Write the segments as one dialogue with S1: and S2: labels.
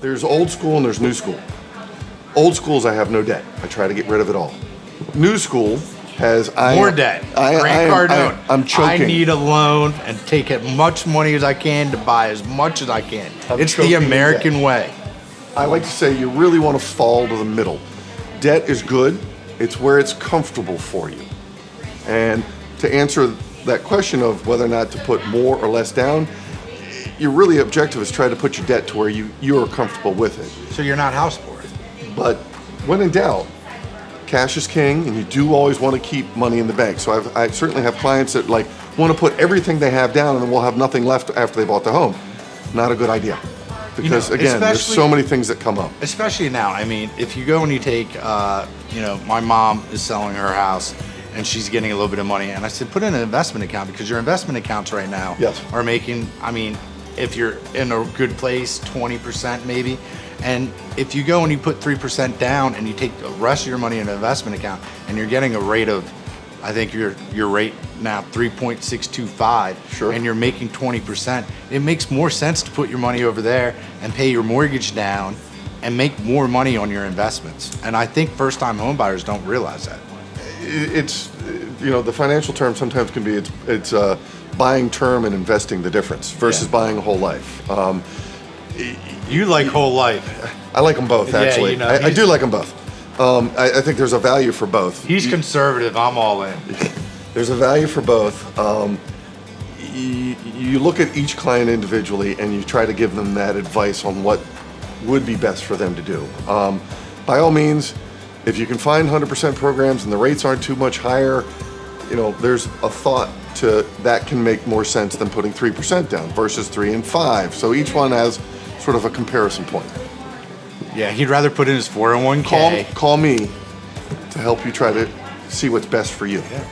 S1: There's old school and there's new school. Old school's I have no debt. I try to get rid of it all. New school has
S2: More debt. Grant Cardone.
S1: I'm choking.
S2: I need a loan and take as much money as I can to buy as much as I can. It's
S1: choking
S2: the
S1: in
S2: American
S1: debt.
S2: way.
S1: I like to say you really want to fall to the middle. Debt is good. It's where it's comfortable for you. And to answer that question of whether or not to put more or less down, your really objective is try to put your debt to where you are comfortable with it.
S2: So you're not house poor.
S1: But when in doubt, cash is king, and you do always want to keep money in the bank. So I certainly have clients that like want to put everything they have down, and then we'll have nothing left after they bought the home. Not a good idea, because again, there's so many things that come up.
S2: Especially now. I mean, if you go and you take, my mom is selling her house, and she's getting a little bit of money, and I said, put in an investment account, because your investment accounts right now
S1: Yes.
S2: are making, if you're in a good place, 20% maybe. And if you go and you put 3% down and you take the rest of your money in an investment account and you're getting a rate of, I think your rate now 3.625,
S1: Sure.
S2: and you're making 20%, it makes more sense to put your money over there and pay your mortgage down and make more money on your investments. And I think first-time home buyers don't realize that.
S1: It's the financial term sometimes can be it's buying term and investing the difference versus
S2: Yeah.
S1: buying a whole life.
S2: You like whole life.
S1: I like them both,
S2: Yeah,
S1: actually. I do like them both. I think there's a value for both.
S2: He's conservative, I'm all in.
S1: There's a value for both. You look at each client individually and you try to give them that advice on what would be best for them to do. By all means, if you can find 100% programs and the rates aren't too much higher, there's a thought to that can make more sense than putting 3% down versus 3 and 5. So each one has sort of a comparison point.
S2: Yeah, he'd rather put in his 401k.
S1: Call me to help you try to see what's best for you.
S2: Yeah.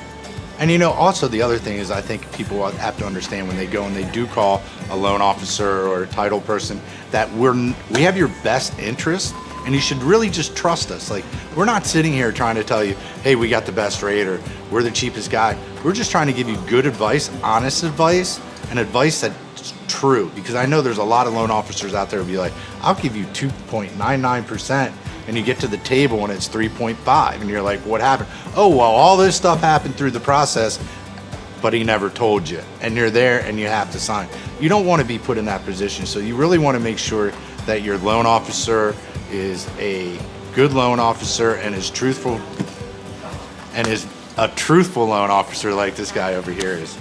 S2: And also the other thing is I think people have to understand when they go and they do call a loan officer or a title person that we have your best interest, and you should really just trust us. Like, we're not sitting here trying to tell you, hey, we got the best rate or we're the cheapest guy. We're just trying to give you good advice, honest advice, and advice that's true. Because I know there's a lot of loan officers out there who'll be like, I'll give you 2.99%, and you get to the table and it's 3.5, and you're like, what happened? Oh, well, all this stuff happened through the process, but he never told you. And you're there and you have to sign. You don't want to be put in that position. So you really want to make sure that your loan officer is a good loan officer and is truthful, and is a truthful loan officer like this guy over here is.